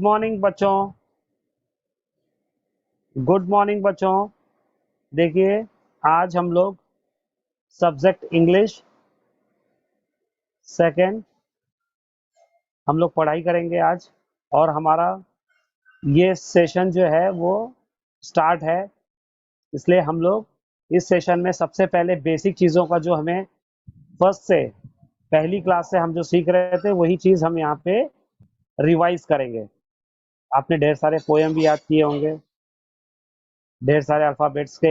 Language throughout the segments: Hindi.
गुड मॉर्निंग बच्चों। गुड मॉर्निंग बच्चों। देखिए, आज हम लोग सब्जेक्ट इंग्लिश सेकंड हम लोग पढ़ाई करेंगे आज। और हमारा ये सेशन जो है वो स्टार्ट है, इसलिए हम लोग इस सेशन में सबसे पहले बेसिक चीज़ों का जो हमें फर्स्ट से पहली क्लास से हम जो सीख रहे थे वही चीज़ हम यहाँ पे रिवाइज करेंगे। आपने ढेर सारे पोएम भी याद किए होंगे, ढेर सारे अल्फ़ाबेट्स के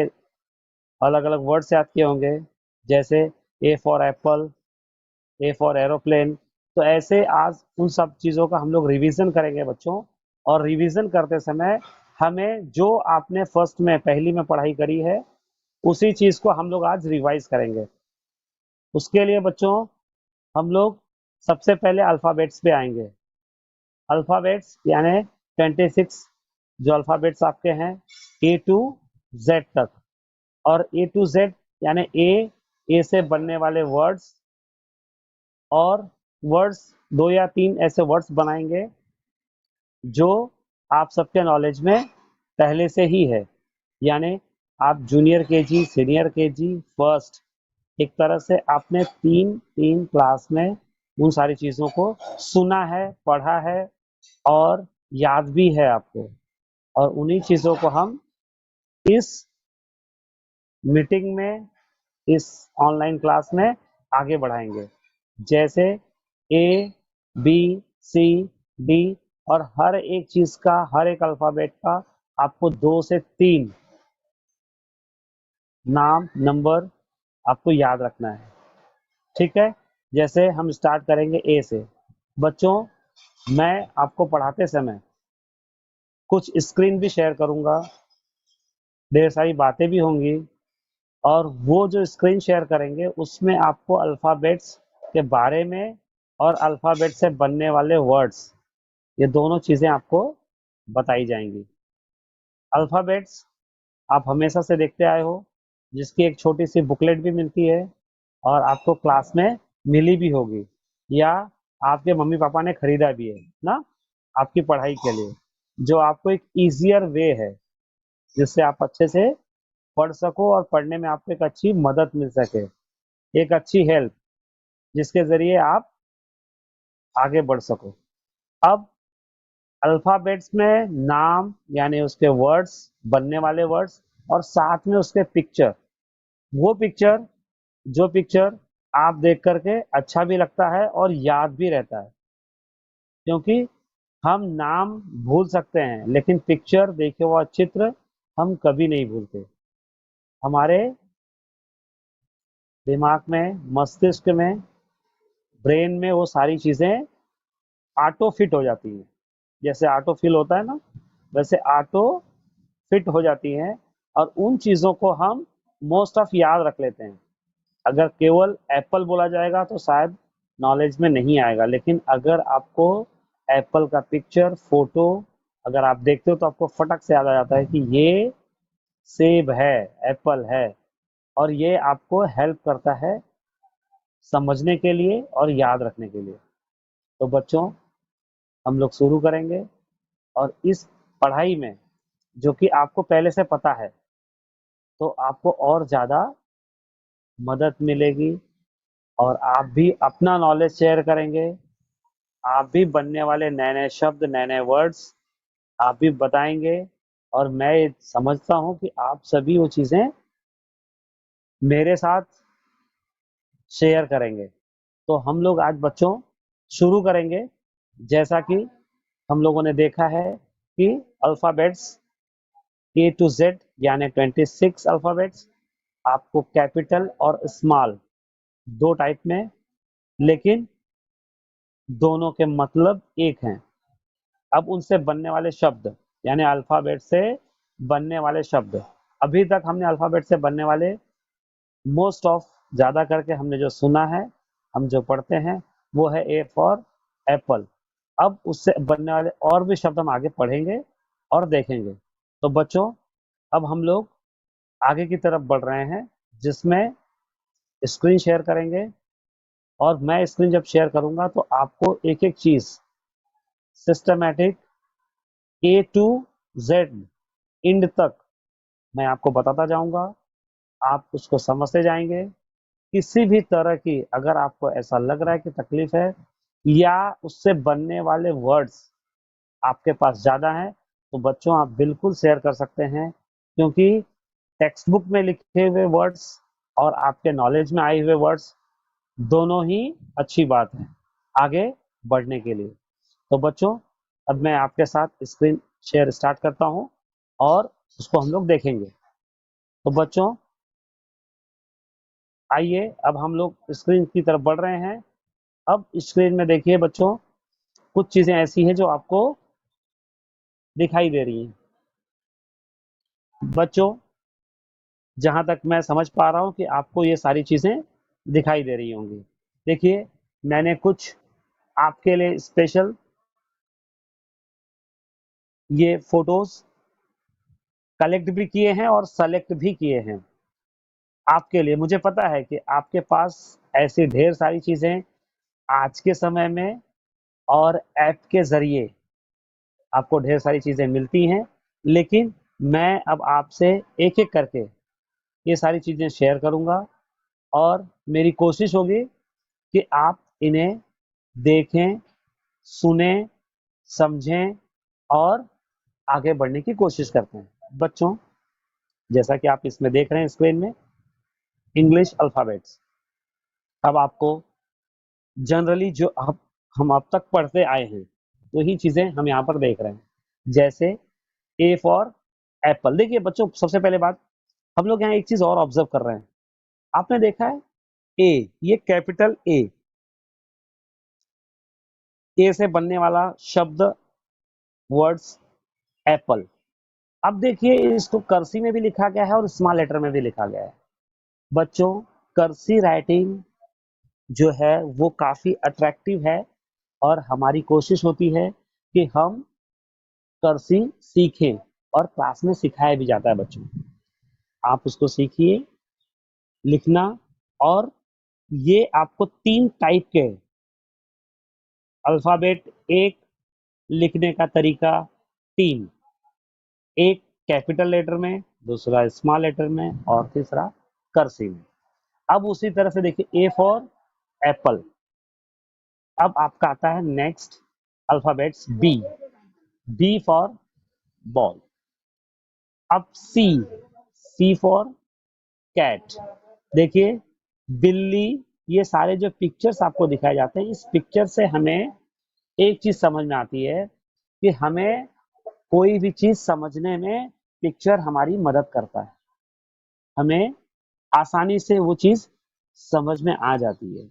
अलग अलग वर्ड्स याद किए होंगे, जैसे A for Apple, A for aeroplane. तो ऐसे आज उन सब चीज़ों का हम लोग रिवीजन करेंगे बच्चों। और रिवीजन करते समय हमें जो आपने फर्स्ट में पहली में पढ़ाई करी है उसी चीज़ को हम लोग आज रिवाइज करेंगे। उसके लिए बच्चों हम लोग सबसे पहले अल्फ़ाबेट्स पे आएंगे। अल्फ़ाबेट्स यानी 26 जो अल्फ़ाबेट्स आपके हैं ए टू जेड तक। और ए टू जेड यानी ए से बनने वाले वर्ड्स, और वर्ड्स दो या तीन ऐसे वर्ड्स बनाएंगे जो आप सबके नॉलेज में पहले से ही है। यानी आप junior KG, senior KG, first, एक तरह से आपने तीन तीन क्लास में उन सारी चीज़ों को सुना है, पढ़ा है और याद भी है आपको। और उन्हीं चीज़ों को हम इस मीटिंग में, इस ऑनलाइन क्लास में आगे बढ़ाएंगे। जैसे ए, बी, सी, डी और हर एक चीज़ का, हर एक अल्फ़ाबेट का आपको 2 से 3 नाम, नंबर आपको याद रखना है। ठीक है? जैसे हम स्टार्ट करेंगे ए से। बच्चों, मैं आपको पढ़ाते समय कुछ स्क्रीन भी शेयर करूँगा, ढेर सारी बातें भी होंगी। और वो जो स्क्रीन शेयर करेंगे उसमें आपको अल्फ़ाबेट्स के बारे में और अल्फ़ाबेट से बनने वाले वर्ड्स, ये दोनों चीज़ें आपको बताई जाएंगी। अल्फ़ाबेट्स आप हमेशा से देखते आए हो, जिसकी एक छोटी सी बुकलेट भी मिलती है और आपको क्लास में मिली भी होगी, या आपके मम्मी पापा ने खरीदा भी है ना, आपकी पढ़ाई के लिए, जो आपको एक ईजियर वे है जिससे आप अच्छे से पढ़ सको और पढ़ने में आपको एक अच्छी मदद मिल सके, एक अच्छी हेल्प जिसके ज़रिए आप आगे बढ़ सको। अब अल्फ़ाबेट्स में नाम यानी उसके वर्ड्स, बनने वाले वर्ड्स, और साथ में उसके पिक्चर, वो पिक्चर जो पिक्चर आप देख करके अच्छा भी लगता है और याद भी रहता है। क्योंकि हम नाम भूल सकते हैं लेकिन पिक्चर, देखे हुआ चित्र, हम कभी नहीं भूलते। हमारे दिमाग में, मस्तिष्क में, ब्रेन में वो सारी चीज़ें ऑटो फिट हो जाती हैं। जैसे ऑटो फिल होता है ना, वैसे ऑटो फिट हो जाती हैं। और उन चीज़ों को हम मोस्ट ऑफ याद रख लेते हैं। अगर केवल एप्पल बोला जाएगा तो शायद नॉलेज में नहीं आएगा, लेकिन अगर आपको एप्पल का पिक्चर, फोटो अगर आप देखते हो तो आपको फटक से याद आ जाता है कि ये सेब है, एप्पल है। और ये आपको हेल्प करता है समझने के लिए और याद रखने के लिए। तो बच्चों, हम लोग शुरू करेंगे। और इस पढ़ाई में जो कि आपको पहले से पता है, तो आपको और ज़्यादा मदद मिलेगी और आप भी अपना नॉलेज शेयर करेंगे। आप भी बनने वाले नए-नए शब्द, नए-नए वर्ड्स आप भी बताएँगे। और मैं समझता हूँ कि आप सभी वो चीज़ें मेरे साथ शेयर करेंगे। तो हम लोग आज बच्चों शुरू करेंगे। जैसा कि हम लोगों ने देखा है कि अल्फ़ाबेट्स ए टू जेड यानी 26 अल्फ़ाबेट्स आपको कैपिटल और स्मॉल 2 टाइप में, लेकिन दोनों के मतलब एक हैं। अब उनसे बनने वाले शब्द यानी अल्फ़ाबेट से बनने वाले शब्द, अभी तक हमने अल्फ़ाबेट से बनने वाले मोस्ट ऑफ ज़्यादा करके हमने जो सुना है, हम जो पढ़ते हैं, वो है ए फॉर एप्पल। अब उससे बनने वाले और भी शब्द हम आगे पढ़ेंगे और देखेंगे। तो बच्चों, अब हम लोग आगे की तरफ बढ़ रहे हैं, जिसमें स्क्रीन शेयर करेंगे। और मैं स्क्रीन जब शेयर करूंगा तो आपको एक एक चीज़ systematic A to Z end तक मैं आपको बताता जाऊंगा, आप उसको समझते जाएंगे। किसी भी तरह की अगर आपको ऐसा लग रहा है कि तकलीफ है या उससे बनने वाले वर्ड्स आपके पास ज़्यादा हैं, तो बच्चों आप बिल्कुल शेयर कर सकते हैं, क्योंकि टेक्स्ट बुक में लिखे हुए वर्ड्स और आपके नॉलेज में आए हुए वर्ड्स दोनों ही अच्छी बात है आगे बढ़ने के लिए। तो बच्चों, अब मैं आपके साथ स्क्रीन शेयर स्टार्ट करता हूं और उसको हम लोग देखेंगे। तो बच्चों आइए, अब हम लोग स्क्रीन की तरफ बढ़ रहे हैं। अब स्क्रीन में देखिए बच्चों, कुछ चीज़ें ऐसी हैं जो आपको दिखाई दे रही हैं। बच्चों, जहाँ तक मैं समझ पा रहा हूँ कि आपको ये सारी चीज़ें दिखाई दे रही होंगी। देखिए, मैंने कुछ आपके लिए स्पेशल ये फ़ोटोज़ कलेक्ट भी किए हैं और सेलेक्ट भी किए हैं आपके लिए। मुझे पता है कि आपके पास ऐसी ढेर सारी चीज़ें आज के समय में और ऐप के ज़रिए आपको ढेर सारी चीज़ें मिलती हैं, लेकिन मैं अब आपसे एक-एक करके ये सारी चीज़ें शेयर करूँगा और मेरी कोशिश होगी कि आप इन्हें देखें, सुनें, समझें और आगे बढ़ने की कोशिश करते हैं। बच्चों, जैसा कि आप इसमें देख रहे हैं स्क्रीन में, इंग्लिश अल्फ़ाबेट्स। अब आपको जनरली जो हम अब तक पढ़ते आए हैं, वही चीज़ें हम यहाँ पर देख रहे हैं। जैसे ए फॉर एप्पल। देखिए बच्चों, सबसे पहले बात, हम लोग यहाँ एक चीज़ और ऑब्ज़र्व कर रहे हैं। आपने देखा है ए, ये कैपिटल ए से बनने वाला शब्द, वर्ड्स एप्पल। अब देखिए, इसको कर्सी में भी लिखा गया है और स्मॉल लेटर में भी लिखा गया है। बच्चों, कर्सी राइटिंग जो है वो काफ़ी अट्रैक्टिव है और हमारी कोशिश होती है कि हम कर्सी सीखें और क्लास में सिखाया भी जाता है बच्चों। आप उसको सीखिए लिखना, और ये आपको 3 टाइप के अल्फ़ाबेट, एक लिखने का तरीका 3, एक कैपिटल लेटर में, दूसरा स्मॉल लेटर में और तीसरा कर्सिव में। अब उसी तरह से देखिए, ए फॉर एप्पल। अब आपका आता है next alphabets B, B for ball. अब सी, सी फॉर कैट। देखिए, बिल्ली, ये सारे जो पिक्चर्स आपको दिखाए जाते हैं, इस पिक्चर से हमें एक चीज समझ में आती है कि हमें कोई भी चीज समझने में पिक्चर हमारी मदद करता है, हमें आसानी से वो चीज समझ में आ जाती है।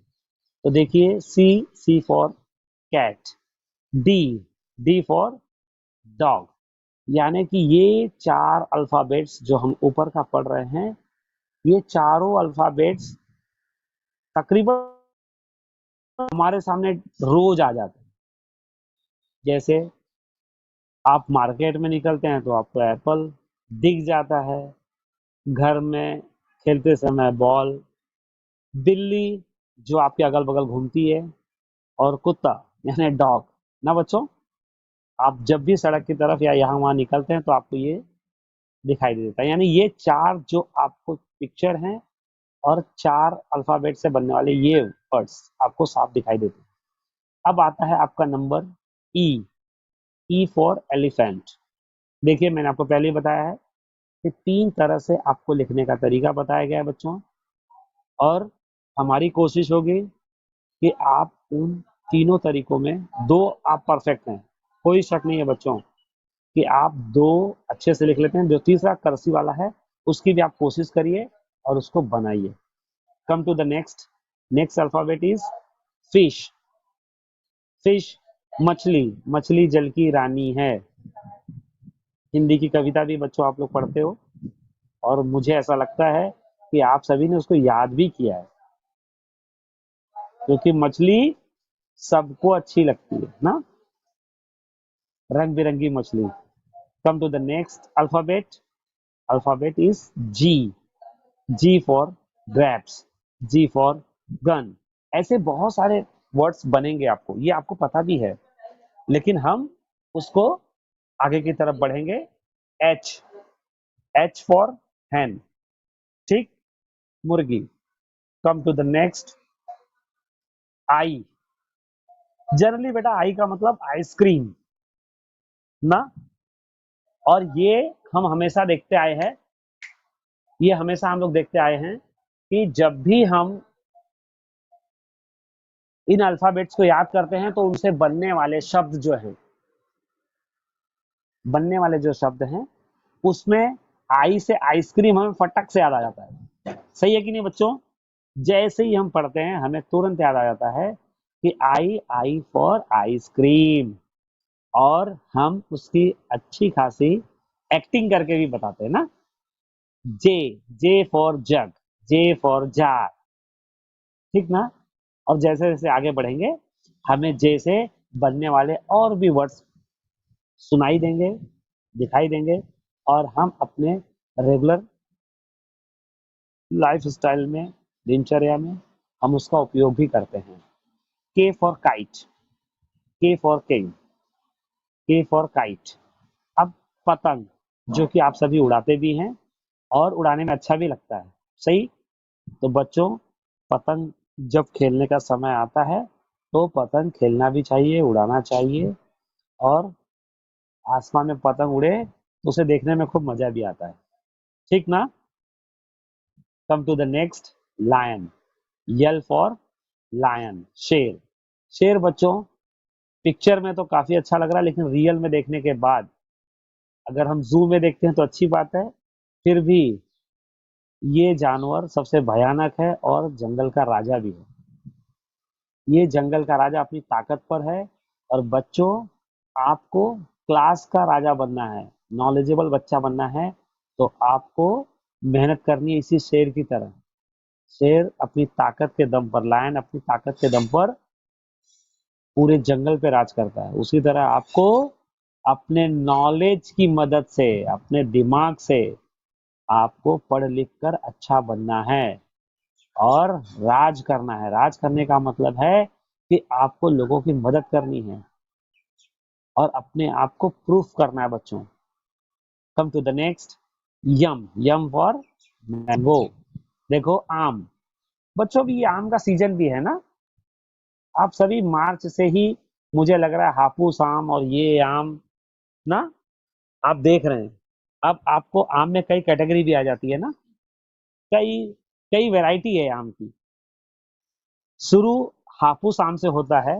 तो देखिए, C, C for cat. D, D for dog. यानी कि ये 4 अल्फाबेट्स जो हम ऊपर का पढ़ रहे हैं, ये चारों अल्फाबेट्स तकरीबन हमारे सामने रोज आ जाते हैं। जैसे आप मार्केट में निकलते हैं तो आपको एप्पल दिख जाता है, घर में खेलते समय बॉल, बिल्ली जो आपके अगल बगल घूमती है, और कुत्ता यानी डॉग ना बच्चों। आप जब भी सड़क की तरफ या यहाँ वहाँ निकलते हैं तो आपको ये दिखाई दे देता है। यानी ये 4 जो आपको पिक्चर हैं और 4 अल्फाबेट से बनने वाले ये वर्ड्स आपको साफ दिखाई देते हैं। अब आता है आपका number E, E for elephant. देखिए, मैंने आपको पहले ही बताया है कि 3 तरह से आपको लिखने का तरीका बताया गया है बच्चों, और हमारी कोशिश होगी कि आप उन तीनों तरीकों में 2 आप परफेक्ट हैं। कोई शक नहीं है बच्चों कि आप 2 अच्छे से लिख लेते हैं। जो तीसरा कर्सिव वाला है, उसकी भी आप कोशिश करिए और उसको बनाइए। Come to the next, next alphabet is fish. Fish, मछली, मछली जल की रानी है। हिंदी की कविता भी बच्चों आप लोग पढ़ते हो, और मुझे ऐसा लगता है कि आप सभी ने उसको याद भी किया है, क्योंकि मछली सबको अच्छी लगती है ना, रंग बिरंगी मछली। Come to the next alphabet, alphabet is G, G for grapes, G for gun. ऐसे बहुत सारे वर्ड्स बनेंगे आपको, ये आपको पता भी है, लेकिन हम उसको आगे की तरफ बढ़ेंगे, एच, एच फॉर हैन, ठीक, मुर्गी। Come to the next, I. Generally बेटा आई का मतलब आइसक्रीम ना, और ये हम हमेशा देखते आए हैं, ये हमेशा हम लोग देखते आए हैं कि जब भी हम इन अल्फाबेट्स को याद करते हैं तो उनसे बनने वाले शब्द जो हैं, बनने वाले जो शब्द हैं, उसमें आई से आइसक्रीम हमें फटक से याद आ जाता है। सही है कि नहीं बच्चों? जैसे ही हम पढ़ते हैं हमें तुरंत याद आ जाता है कि आई, आई फॉर आइसक्रीम, और हम उसकी अच्छी खासी एक्टिंग करके भी बताते हैं ना। J, J for jug, J for jar, ठीक ना। और जैसे जैसे आगे बढ़ेंगे हमें जे से बनने वाले और भी वर्ड्स सुनाई देंगे, दिखाई देंगे, और हम अपने रेगुलर लाइफ स्टाइल में, दिनचर्या में हम उसका उपयोग भी करते हैं। के फॉर काइट, के फॉर किंग, के फॉर काइट। अब पतंग, जो कि आप सभी उड़ाते भी हैं और उड़ाने में अच्छा भी लगता है, सही। तो बच्चों, पतंग जब खेलने का समय आता है तो पतंग खेलना भी चाहिए, उड़ाना चाहिए, और आसमान में पतंग उड़े तो उसे देखने में खूब मजा भी आता है, ठीक ना। Come to the next, lion, L for lion, शेर। शेर बच्चों पिक्चर में तो काफी अच्छा लग रहा है, लेकिन रियल में देखने के बाद, अगर हम जू में देखते हैं तो अच्छी बात है, फिर भी ये जानवर सबसे भयानक है और जंगल का राजा भी है। ये जंगल का राजा अपनी ताकत पर है। और बच्चों, आपको क्लास का राजा बनना है, नॉलेजेबल बच्चा बनना है, तो आपको मेहनत करनी है इसी शेर की तरह। शेर अपनी ताकत के दम पर, लायन अपनी ताकत के दम पर पूरे जंगल पे राज करता है। उसी तरह आपको अपने नॉलेज की मदद से, अपने दिमाग से आपको पढ़ लिख कर अच्छा बनना है और राज करना है। राज करने का मतलब है कि आपको लोगों की मदद करनी है और अपने आप को प्रूफ करना है बच्चों। Come to the next, M, M for mango. देखो आम, बच्चों भी ये आम का सीजन भी है ना। आप सभी मार्च से ही, मुझे लग रहा है, हापुस आम और ये आम ना आप देख रहे हैं। अब आपको आम में कई कैटेगरी भी आ जाती है ना, कई कई वैरायटी है आम की। शुरू हापुस आम से होता है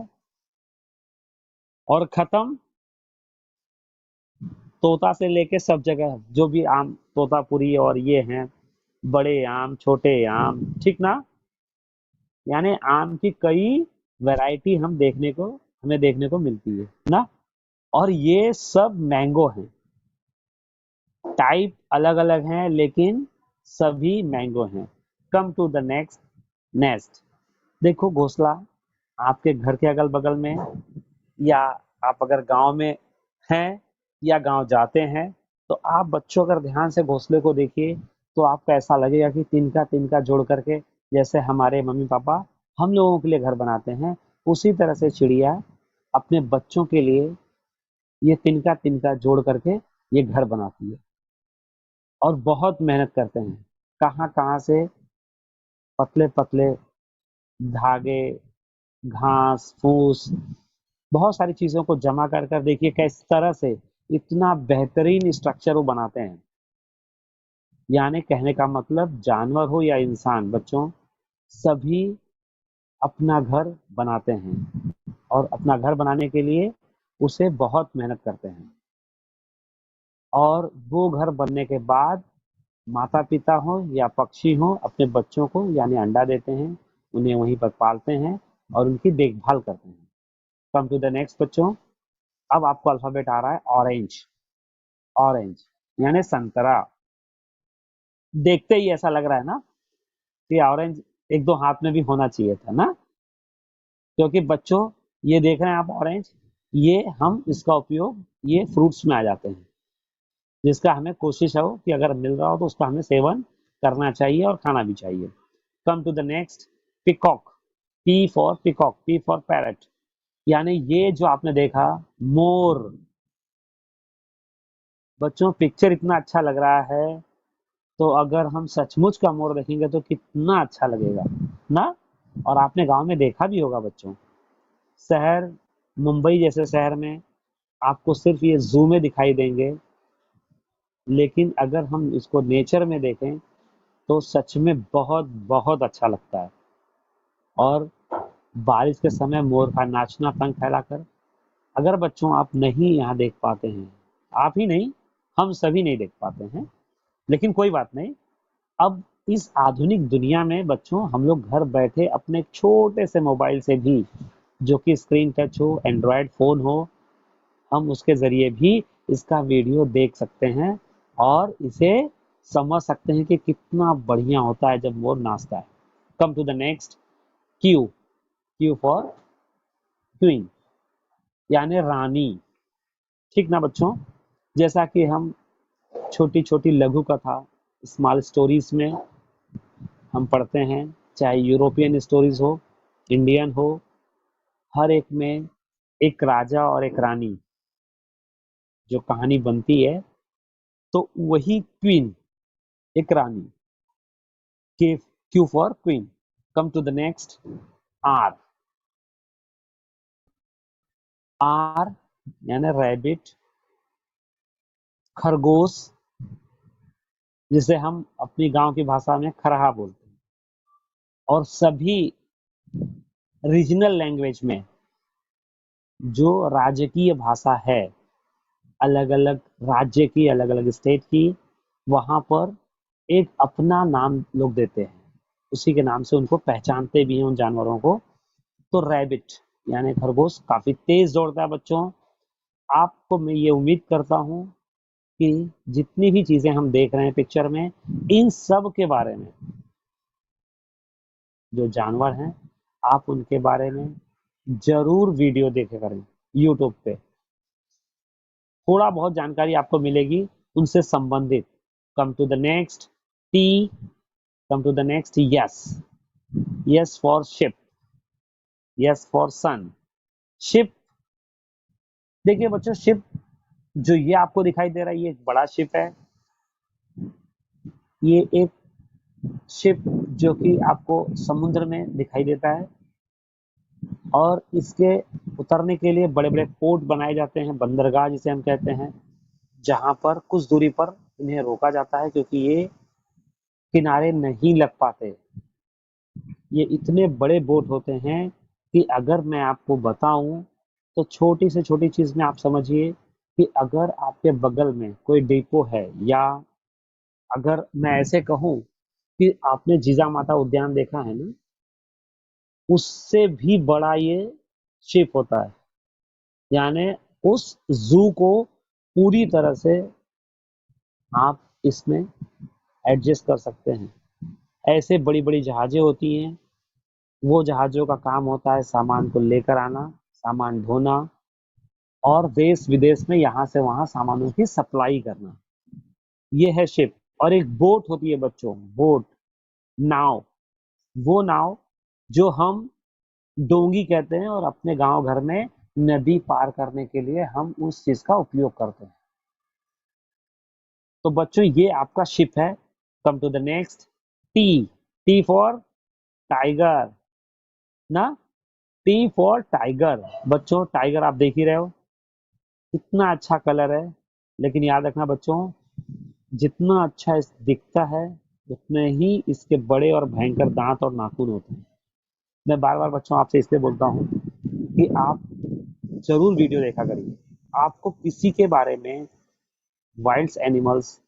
और खत्म तोता से लेके सब जगह जो भी आम, तोतापुरी और ये हैं, बड़े आम, छोटे आम, ठीक ना। यानी आम की कई वैरायटी हमें देखने को मिलती है ना। और ये सब मैंगो हैं, टाइप अलग अलग हैं लेकिन सभी मैंगो हैं। Come to the next, nest. देखो घोंसला, आपके घर के अगल बगल में, या आप अगर गांव में हैं या गांव जाते हैं, तो आप बच्चों अगर ध्यान से घोंसले को देखिए तो आपको ऐसा लगेगा कि तिनका तिनका जोड़ करके, जैसे हमारे मम्मी पापा हम लोगों के लिए घर बनाते हैं, उसी तरह से चिड़िया अपने बच्चों के लिए ये तिनका तिनका जोड़ करके ये घर बनाती है और बहुत मेहनत करते हैं। कहाँ कहाँ से पतले पतले धागे, घास फूस, बहुत सारी चीजों को जमा कर कर देखिए किस तरह से इतना बेहतरीन स्ट्रक्चर वो बनाते हैं। यानी कहने का मतलब, जानवर हो या इंसान बच्चों, सभी अपना घर बनाते हैं और अपना घर बनाने के लिए उसे बहुत मेहनत करते हैं। और वो घर बनने के बाद माता पिता हो या पक्षी हो अपने बच्चों को यानी अंडा देते हैं, उन्हें वहीं पर पालते हैं और उनकी देखभाल करते हैं। कम टू द नेक्स्ट बच्चों, अब आपको अल्फाबेट आ रहा है ऑरेंज। ऑरेंज यानी संतरा। देखते ही ऐसा लग रहा है ना कि ऑरेंज एक दो हाथ में भी होना चाहिए था ना, क्योंकि बच्चों ये देख रहे हैं आप ऑरेंज, ये हम इसका उपयोग ये फ्रूट्स में आ जाते हैं, जिसका हमें कोशिश हो कि अगर मिल रहा हो तो उसका हमें सेवन करना चाहिए और खाना भी चाहिए। Come to the next, peacock. P for peacock, P for parrot. यानी ये जो आपने देखा मोर, बच्चों पिक्चर इतना अच्छा लग रहा है, तो अगर हम सचमुच का मोर देखेंगे तो कितना अच्छा लगेगा ना। और आपने गांव में देखा भी होगा बच्चों, शहर, मुंबई जैसे शहर में आपको सिर्फ ये जू में दिखाई देंगे, लेकिन अगर हम इसको नेचर में देखें तो सच में बहुत बहुत अच्छा लगता है। और बारिश के समय मोर का नाचना पंख फैलाकर, अगर बच्चों आप नहीं यहाँ देख पाते हैं, आप ही नहीं, हम सभी नहीं देख पाते हैं, लेकिन कोई बात नहीं। अब इस आधुनिक दुनिया में बच्चों हम लोग घर बैठे अपने एक छोटे से मोबाइल से भी, जो कि स्क्रीन टच हो, एंड्रॉयड फोन हो, हम उसके जरिए भी इसका वीडियो देख सकते हैं और इसे समझ सकते हैं कि कितना बढ़िया होता है जब मोर नाचता है। Come to the next, Q. Q for queen, यानी रानी। ठीक ना बच्चों? जैसा कि हम छोटी छोटी लघु कथा, स्मॉल स्टोरीज में हम पढ़ते हैं, चाहे यूरोपियन स्टोरीज हो, इंडियन हो, हर एक में एक राजा और एक रानी जो कहानी बनती है, तो वही क्वीन, एक रानी। के Q for queen. Come to the next, R. R यानी रैबिट, खरगोश, जिसे हम अपनी गांव की भाषा में खरहा बोलते हैं। और सभी रीजनल लैंग्वेज में, जो राजकीय भाषा है, अलग अलग राज्य की, अलग अलग स्टेट की, वहां पर एक अपना नाम लोग देते हैं, उसी के नाम से उनको पहचानते भी हैं उन जानवरों को। तो रैबिट यानी खरगोश काफी तेज दौड़ता है बच्चों। आपको मैं ये उम्मीद करता हूँ कि जितनी भी चीजें हम देख रहे हैं पिक्चर में, इन सब के बारे में, जो जानवर हैं, आप उनके बारे में जरूर वीडियो देखे करें यूट्यूब पे। थोड़ा बहुत जानकारी आपको मिलेगी उनसे संबंधित। Come to the next, T. Come to the next, S. S for ship, S for sun. Ship, देखिए बच्चों, शिप जो ये आपको दिखाई दे रहा है, ये एक बड़ा शिप है। ये एक शिप जो कि आपको समुद्र में दिखाई देता है, और इसके उतरने के लिए बड़े बड़े पोर्ट बनाए जाते हैं, बंदरगाह जिसे हम कहते हैं, जहां पर कुछ दूरी पर इन्हें रोका जाता है, क्योंकि ये किनारे नहीं लग पाते। ये इतने बड़े बोट होते हैं कि अगर मैं आपको बताऊं, तो छोटी से छोटी चीज में आप समझिए कि अगर आपके बगल में कोई डिपो है, या अगर मैं ऐसे कहूं कि आपने जीजा माता उद्यान देखा है ना, उससे भी बड़ा ये शिप होता है। यानी उस जू को पूरी तरह से आप इसमें एडजस्ट कर सकते हैं। ऐसे बड़ी बड़ी जहाजें होती हैं, वो जहाज़ों का काम होता है सामान को लेकर आना, सामान ढोना, और देश विदेश में यहाँ से वहाँ सामानों की सप्लाई करना। ये है शिप। और एक बोट होती है बच्चों, बोट, नाव। वो नाव जो हम डोंगी कहते हैं, और अपने गांव घर में नदी पार करने के लिए हम उस चीज का उपयोग करते हैं। तो बच्चों ये आपका शिप है। Come to the next, T. T for tiger ना, टी फॉर टाइगर। बच्चों टाइगर आप देख ही रहे हो, कितना अच्छा कलर है। लेकिन याद रखना बच्चों, जितना अच्छा इस दिखता है, उतने ही इसके बड़े और भयंकर दांत और नाखून होते हैं। मैं बार बार बच्चों आपसे इसलिए बोलता हूँ कि आप जरूर वीडियो देखा करिए। आपको किसी के बारे में, वाइल्ड एनिमल्स,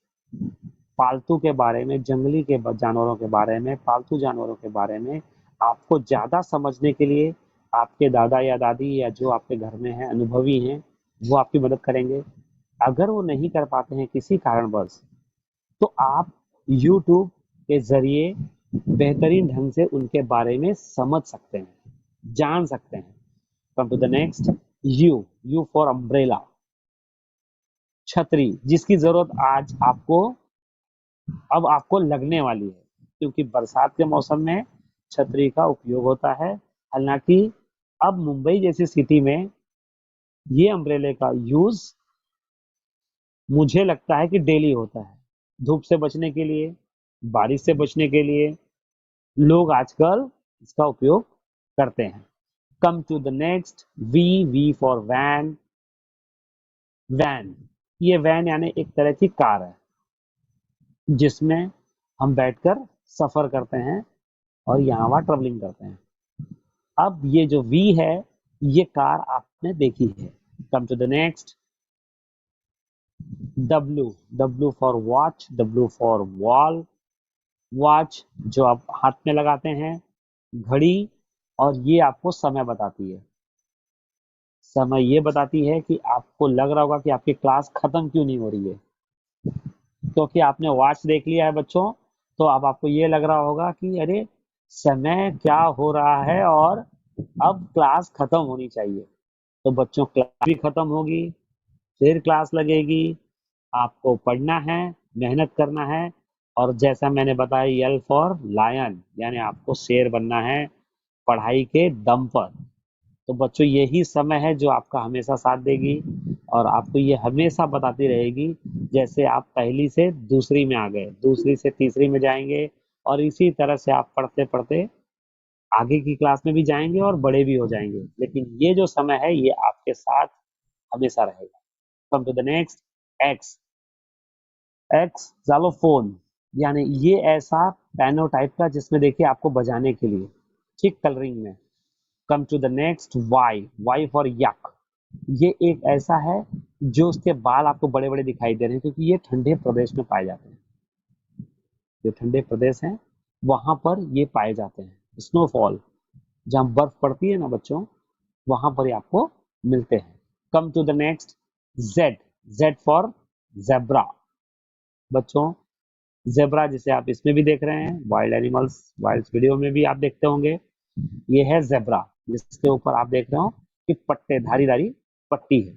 पालतू के बारे में, जंगली के जानवरों के बारे में, पालतू जानवरों के बारे में आपको ज्यादा समझने के लिए, आपके दादा या दादी या जो आपके घर में है, अनुभवी हैं, वो आपकी मदद करेंगे। अगर वो नहीं कर पाते हैं किसी कारणवश, तो आप YouTube के जरिए बेहतरीन ढंग से उनके बारे में समझ सकते हैं, जान सकते हैं। Come to the next, U. U for umbrella, छतरी, जिसकी जरूरत आज आपको, अब आपको लगने वाली है, क्योंकि बरसात के मौसम में छतरी का उपयोग होता है। हालांकि अब मुंबई जैसी सिटी में ये अम्ब्रेले का यूज मुझे लगता है कि डेली होता है। धूप से बचने के लिए, बारिश से बचने के लिए लोग आजकल इसका उपयोग करते हैं। Come to the next, V for van. Van, ये वैन यानी एक तरह की कार है जिसमें हम बैठकर सफर करते हैं और यहाँ वहाँ ट्रेवलिंग करते हैं। अब ये जो वी है, ये कार आपने देखी है। Come to the next, W. W for watch, W for wall. Watch जो आप हाथ में लगाते हैं, घड़ी, और ये आपको समय बताती है। समय ये बताती है कि आपको लग रहा होगा कि आपकी क्लास खत्म क्यों नहीं हो रही है, क्योंकि आपने वॉच देख लिया है बच्चों। तो अब आपको ये लग रहा होगा कि अरे समय क्या हो रहा है और अब क्लास खत्म होनी चाहिए। तो बच्चों, क्लास भी खत्म होगी, फिर क्लास लगेगी, आपको पढ़ना है, मेहनत करना है, और जैसा मैंने बताया, यल फॉर लायन, यानी आपको शेर बनना है पढ़ाई के दम पर। तो बच्चों, यही समय है जो आपका हमेशा साथ देगी और आपको ये हमेशा बताती रहेगी। जैसे आप पहली से दूसरी में आ गए, दूसरी से तीसरी में जाएंगे, और इसी तरह से आप पढ़ते पढ़ते आगे की क्लास में भी जाएंगे और बड़े भी हो जाएंगे। लेकिन ये जो समय है, ये आपके साथ हमेशा रहेगा। Come to the next, X. X xylophone, यानी ये ऐसा पैनो टाइप का जिसमें देखिए आपको बजाने के लिए, ठीक, कलरिंग में। Come to the next, Y. Y for yak. ये एक ऐसा है जो उसके बाल आपको बड़े बड़े दिखाई दे रहे हैं, क्योंकि ये ठंडे प्रदेश में पाए जाते हैं। जो ठंडे प्रदेश हैं वहां पर ये पाए जाते हैं। स्नोफॉल, जहां बर्फ पड़ती है ना बच्चों, वहां पर ये आपको मिलते हैं। Come to the next, Z. Z for zebra. बच्चों, जेब्रा जिसे आप इसमें भी देख रहे हैं, वाइल्ड एनिमल्स वाइल्ड वीडियो में भी आप देखते होंगे, ये है जेब्रा, जिसके ऊपर आप देख रहे हो कि पट्टे, धारी धारी पट्टी है।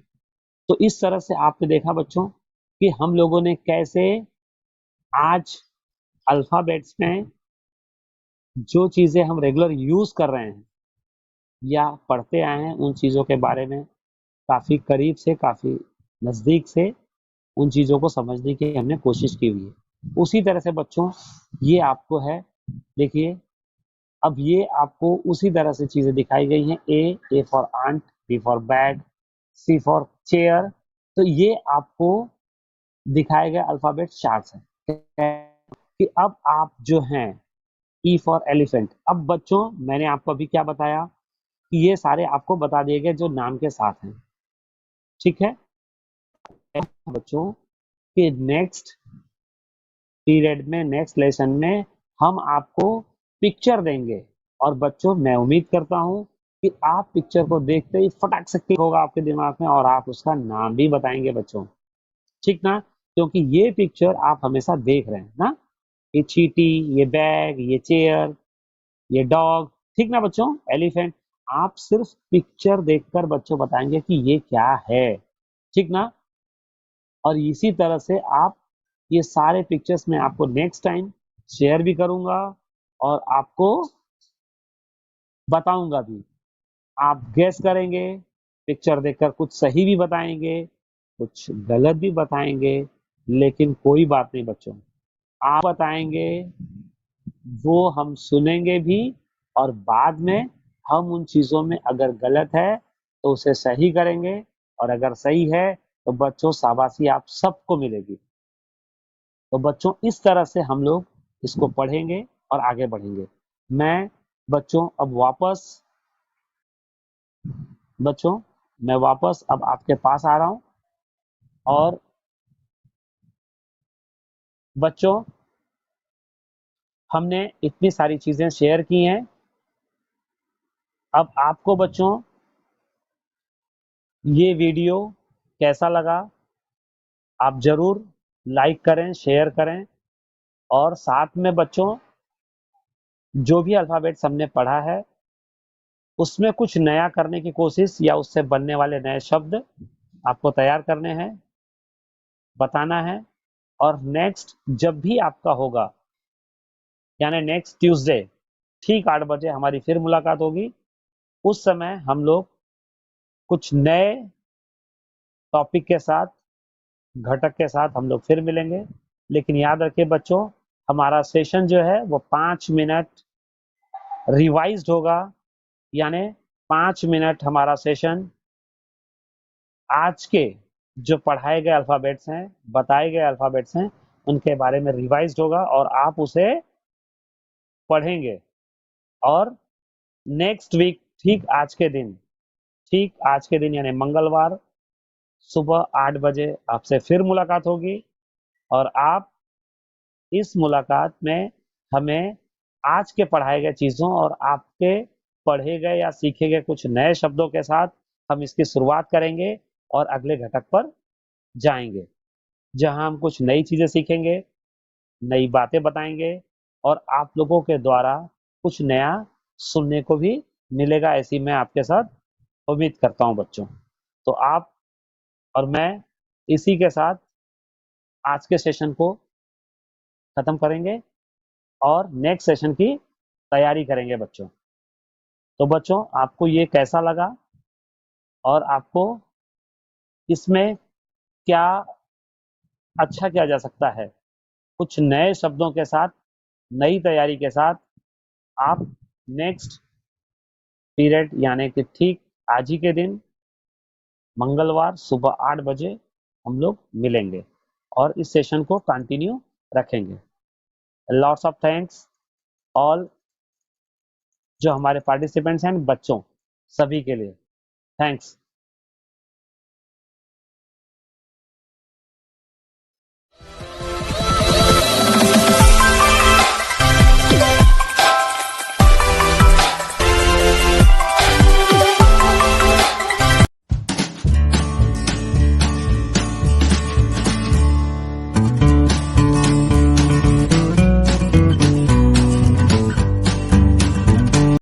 तो इस तरह से आपने देखा बच्चों कि हम लोगों ने कैसे आज अल्फाबेट्स में जो चीजें हम रेगुलर यूज कर रहे हैं या पढ़ते आए हैं, उन चीजों के बारे में काफी करीब से, काफी नजदीक से उन चीजों को समझने की हमने कोशिश की हुई है। उसी तरह से बच्चों, ये आपको है, देखिए, अब ये आपको उसी तरह से चीजें दिखाई गई हैं। A for ant, B for bag, C for chair. तो ये आपको दिखाए गए अल्फाबेट चार्ट्स हैं कि अब आप जो हैं, ई फॉर एलिफेंट। अब बच्चों, मैंने आपको अभी क्या बताया कि ये सारे आपको बता दिए गए जो नाम के साथ हैं, ठीक है बच्चों। कि नेक्स्ट पीरियड में, नेक्स्ट लेसन में हम आपको पिक्चर देंगे, और बच्चों मैं उम्मीद करता हूं कि आप पिक्चर को देखते ही फटाक से क्लिक होगा आपके दिमाग में और आप उसका नाम भी बताएंगे बच्चों, ठीक ना? क्योंकि ये पिक्चर आप हमेशा देख रहे हैं ना, ये चींटी, ये बैग, ये चेयर, ये डॉग, ठीक ना बच्चों, एलिफेंट। आप सिर्फ पिक्चर देखकर बच्चों बताएंगे कि ये क्या है, ठीक ना? और इसी तरह से आप ये सारे पिक्चर्स मैं आपको नेक्स्ट टाइम शेयर भी करूंगा और आपको बताऊंगा भी। आप गैस करेंगे, पिक्चर देखकर कुछ सही भी बताएंगे, कुछ गलत भी बताएंगे, लेकिन कोई बात नहीं बच्चों, आप बताएंगे वो हम सुनेंगे भी, और बाद में हम उन चीजों में अगर गलत है तो उसे सही करेंगे, और अगर सही है तो बच्चों शाबाशी आप सबको मिलेगी। तो बच्चों, इस तरह से हम लोग इसको पढ़ेंगे और आगे बढ़ेंगे। मैं बच्चों अब वापस बच्चों मैं वापस अब आपके पास आ रहा हूं, और बच्चों हमने इतनी सारी चीजें शेयर की हैं। अब आपको बच्चों ये वीडियो कैसा लगा, आप जरूर लाइक करें, शेयर करें, और साथ में बच्चों जो भी अल्फाबेट्स हमने पढ़ा है उसमें कुछ नया करने की कोशिश या उससे बनने वाले नए शब्द आपको तैयार करने हैं, बताना है। और नेक्स्ट जब भी आपका होगा, यानी नेक्स्ट ट्यूसडे ठीक 8 बजे हमारी फिर मुलाकात होगी। उस समय हम लोग कुछ नए टॉपिक के साथ घटक के साथ हम लोग फिर मिलेंगे। लेकिन याद रखिए बच्चों, हमारा सेशन जो है वो 5 मिनट रिवाइज्ड होगा, यानी 5 मिनट हमारा सेशन आज के जो पढ़ाए गए अल्फ़ाबेट्स हैं, बताए गए अल्फ़ाबेट्स हैं, उनके बारे में रिवाइज्ड होगा और आप उसे पढ़ेंगे। और नेक्स्ट वीक ठीक आज के दिन यानी मंगलवार सुबह 8 बजे आपसे फिर मुलाकात होगी। और आप इस मुलाकात में हमें आज के पढ़ाए गए चीज़ों और आपके पढ़े गए या सीखे गए कुछ नए शब्दों के साथ हम इसकी शुरुआत करेंगे और अगले घटक पर जाएंगे, जहां हम कुछ नई चीज़ें सीखेंगे, नई बातें बताएंगे और आप लोगों के द्वारा कुछ नया सुनने को भी मिलेगा, ऐसी मैं आपके साथ उम्मीद करता हूं बच्चों। तो आप और मैं इसी के साथ आज के सेशन को खत्म करेंगे और नेक्स्ट सेशन की तैयारी करेंगे बच्चों। तो बच्चों, आपको ये कैसा लगा और आपको इसमें क्या अच्छा किया जा सकता है? कुछ नए शब्दों के साथ, नई तैयारी के साथ आप नेक्स्ट पीरियड यानी कि ठीक आज ही के दिन मंगलवार सुबह 8 बजे हम लोग मिलेंगे और इस सेशन को कंटिन्यू रखेंगे। लॉट्स ऑफ थैंक्स ऑल जो हमारे पार्टिसिपेंट्स हैं, बच्चों सभी के लिए थैंक्स।